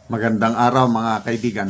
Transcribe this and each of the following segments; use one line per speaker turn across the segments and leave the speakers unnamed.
Magandang araw mga kaibigan.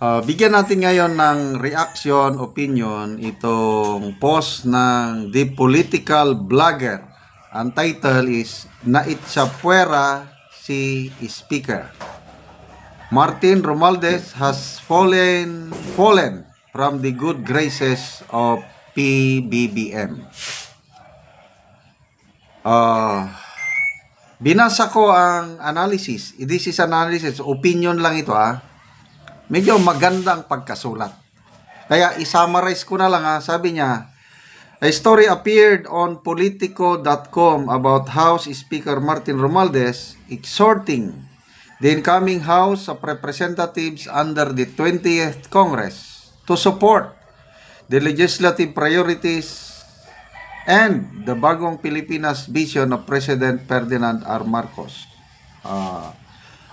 Bigyan natin ngayon ng reaction, opinion itong post ng The Political Blogger. Ang title is Naitsapuera si Speaker. Martin Romualdez has fallen from the good graces of PBBM. Binasa ko ang analysis. This is analysis. Opinion lang ito Medyo magandang pagkasulat. Kaya isummarize ko na lang Sabi niya, a story appeared on Politico.com about House Speaker Martin Romualdez exhorting the incoming House of Representatives under the 20th Congress to support the legislative priorities and the bagong Pilipinas vision of President Ferdinand R. Marcos.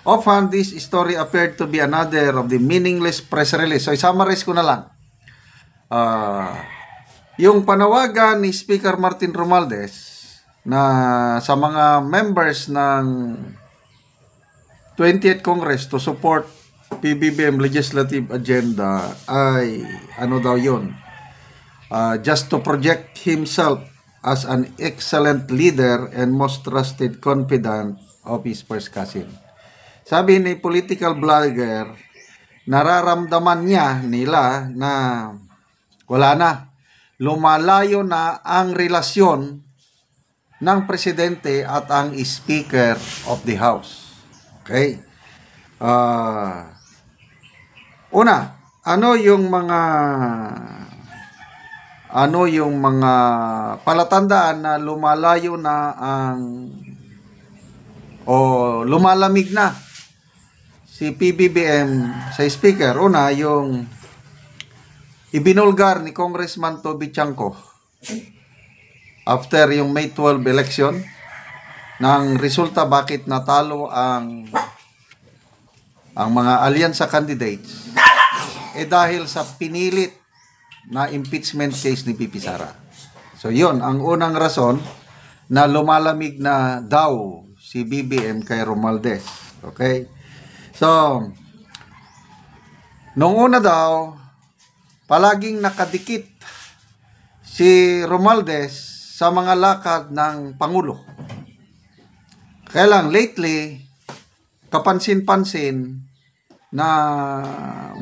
Often, this story appeared to be another of the meaningless press release. So, summarize ko na lang. Yung panawagan ni Speaker Martin Romualdez na sa mga members ng 20th Congress to support PBBM legislative agenda ay ano daw yun? Just to project himself as an excellent leader and most trusted confidant of his first cousin. Sabi ni political blogger, nararamdaman nila na wala na. Lumalayo na ang relasyon ng presidente at ang Speaker of the House. Okay? Una, ano yung mga palatandaan na lumalayo na lumalamig na si PBBM sa speaker? Una, yung ibinulgar ni Congressman Toby Chanco after yung May 12 election ng resulta bakit natalo ang mga alyansa candidates dahil sa pinilit na impeachment case ni Pipi Sara. So yun, ang unang rason na lumalamig na daw si BBM kay Romualdez. Okay? So, nung una daw, palaging nakadikit si Romualdez sa mga lakad ng Pangulo. Kaya lang, lately, kapansin-pansin na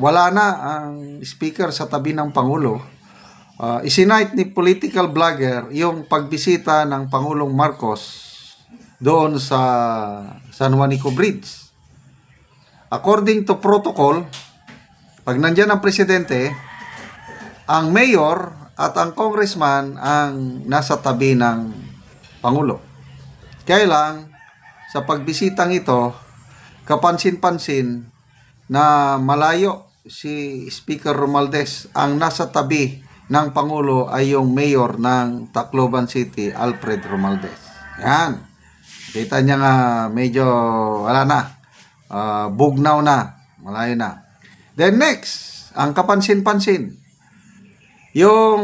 wala na ang speaker sa tabi ng Pangulo. Isinight ni political blogger yung pagbisita ng Pangulong Marcos doon sa San Juanico Bridge. According to protocol, pag nandyan ang presidente, ang mayor at ang congressman ang nasa tabi ng Pangulo. Kaya lang, sa pagbisitang ito, kapansin-pansin na malayo si Speaker Romualdez. Ang nasa tabi ng Pangulo ay yung mayor ng Tacloban City, Alfred Romualdez. Yan. Kita niya nga medyo wala na. Bugnaw na. Malayo na. Then next, ang kapansin-pansin, yung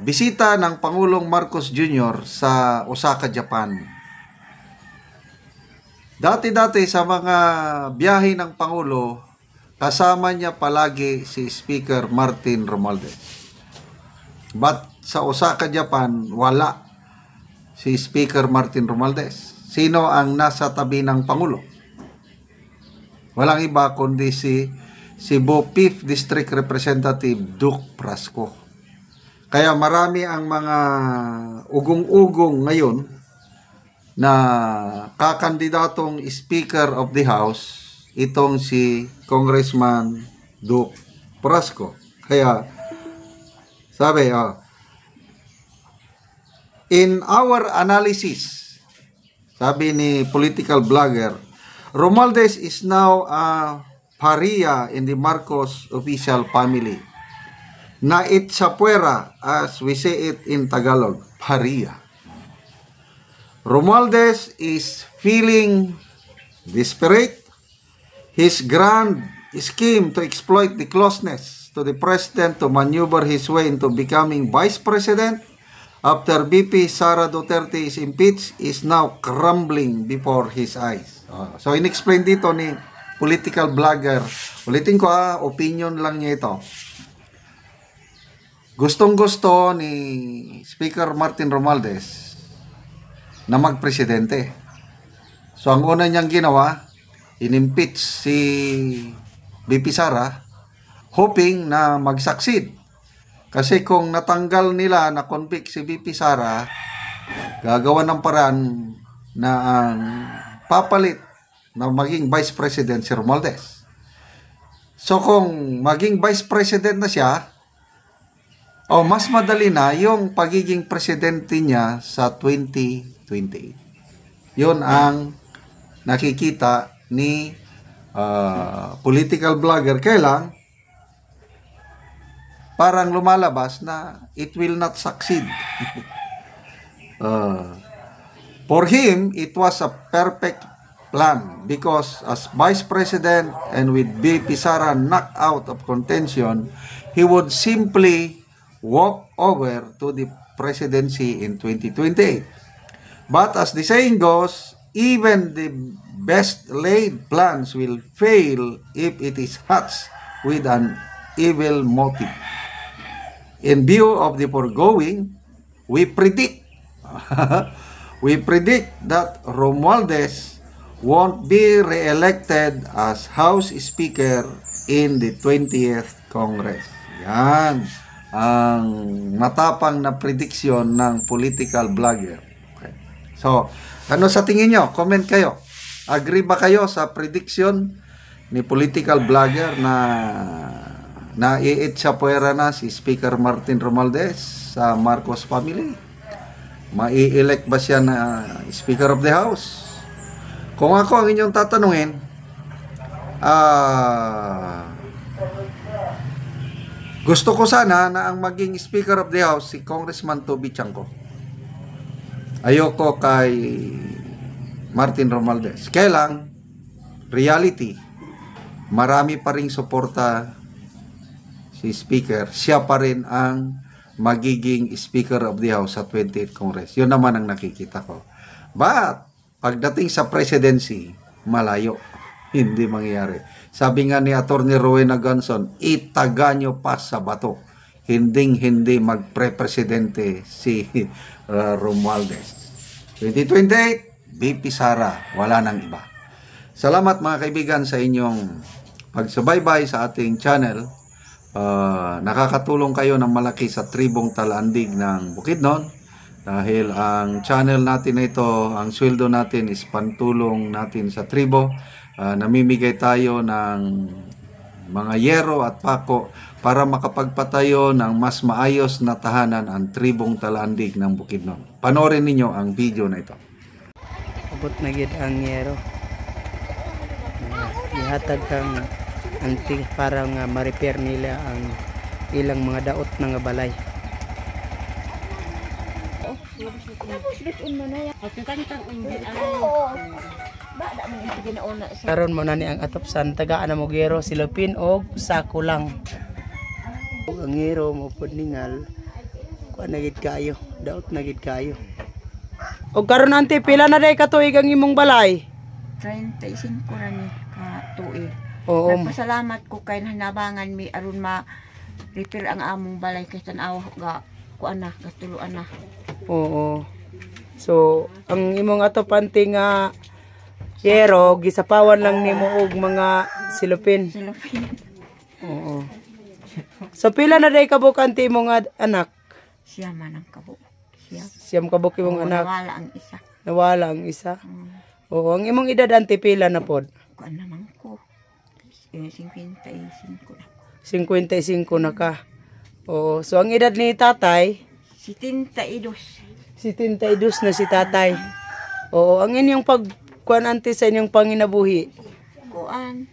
bisita ng Pangulong Marcos Jr. sa Osaka, Japan. Dati-dati sa mga biyahe ng Pangulo, kasama niya palagi si Speaker Martin Romualdez. But sa Osaka, Japan, wala si Speaker Martin Romualdez. Sino ang nasa tabi ng Pangulo? Walang iba kundi si Cebu 5th District Representative Duke Prasco. Kaya marami ang mga ugong-ugong ngayon na kakandidatong Speaker of the House, itong si Congressman Duke Prasco. Kaya sabi, in our analysis, sabi ni political blogger, Romualdez is now a pariah in the Marcos official family. Naitsapuera, as we say it in Tagalog, pariah. Romualdez is feeling desperate. His grand scheme to exploit the closeness to the president to maneuver his way into becoming vice president after VP Sara Duterte is impeached is now crumbling before his eyes. So inexplain dito ni political blogger. Ulitin ko opinion lang niya ito. Gustong-gusto ni Speaker Martin Romualdez na magpresidente. So ang una niyang ginawa, in-impeach si VP Sara hoping na mag-succeed. Kasi kung natanggal nila na convict si VP Sara, gagawa ng paraan na ang papalit na maging Vice President si Romualdez. So kung maging Vice President na siya, mas madali na yung pagiging presidente niya sa 2028. Yun ang nakikita ni political blogger. Kailang parang lumalabas na it will not succeed. For him, it was a perfect plan because as Vice President and with VP Sara knocked out of contention, he would simply walk over to the presidency in 2028. But as the saying goes, even the best laid plans will fail if it is hatched with an evil motive. In view of the foregoing, we predict that Romualdez won't be re-elected as House Speaker in the 20th Congress. Yan ang matapang na prediction ng political blogger. Okay. So, ano sa tingin nyo? Comment kayo. Agree ba kayo sa prediction ni political blogger na i-itcha puwera na si Speaker Martin Romualdez sa Marcos family? Mai-elect ba siya na Speaker of the House? Kung ako ang inyong tatanungin, gusto ko sana na ang maging Speaker of the House si Congressman Toby Chanco. Ayoko kay Martin Romualdez. Kaya lang, reality, marami pa ring suporta si Speaker. Siya pa rin ang magiging Speaker of the House sa 28th Congress. Yun naman ang nakikita ko. But, pagdating sa presidency, malayo. Hindi mangyayari. Sabi nga ni Attorney Rowena Ganson, itaga nyo pa sa bato. Hindi magpre-presidente si Romualdez. 2028, VP Sara, wala nang iba. Salamat mga kaibigan sa inyong pagsubaybay sa ating channel. Nakakatulong kayo ng malaki sa tribong Talandig ng Bukidnon. Dahil ang channel natin na ito, ang sweldo natin is pantulong natin sa tribo. Namimigay tayo ng mga yero at pako para makapagpatayo ng mas maayos na tahanan ang tribong Talandig ng Bukidnon. Panoorin ninyo ang video na ito.
Abot na gid ang yero. Ihatag kang antig para nga ma-repair nila ang ilang mga daot nga balay. Karon mo na ni ang atopsan tagaan na mo gero silupin og sako lang. Ug ang gero mo pud ningal kuan na gid kayo, daot na gid kayo. Og karon ante pila na day ka tuig ang imong balay?
35 ra ni ka tuig.
Oo.
Nagpasalamat ko kay hanabangan mi aron ma-repair ang among balay kay tan-aw ga kuan na gatuluan na.
Oo. So, ang imong atopante nga yero gisapawan lang nimo og mga silupin.
Silupin.
Oo. So pila na day kabukante imong anak?
Siya man ang kabuk.
Siyam kabuk imong anak.
Nawala ang isa.
Nawala ang isa. Oo, ang imong edad ante pila na pod?
Kuan naman ko. 55 na.
55 na ka. Oo, so ang edad ni tatay
72.
72 na si tatay. Oo, ang inyong pagkuan ante sa inyong panginabuhi.
Kuan.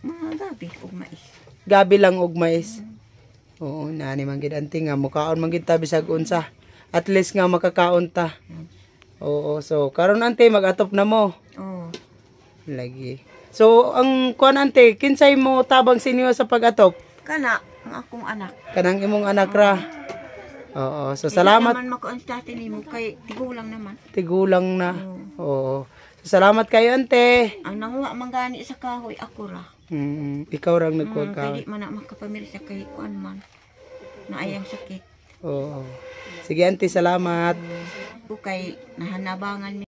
Mga gabi ug mais.
Gabi lang og mais. Oo, nani man gid ante nga mukaon man gid ta bisag unsa. At least nga makakaon ta. Oo, so karon ante mag-atop na mo.
Oo.
Lagi. So ang kuan ante, kinsay mo tabang sinyo sa pag-atop?
Kana ang akong anak.
Kanang imong anak ra. Oo. So salamat.
Naman makuonstate nimo kay tigulang naman.
Tigulang na. Oo. So, salamat kayo, ante.
Ang nanguha man gani sa kahoy ako ra.
Ikaw rang nagkuha ka.
Kay di man na makapamili sa kay kuan man. Naayang sakit.
Oo. Sige, ante, salamat.
Kay nahanabangan mi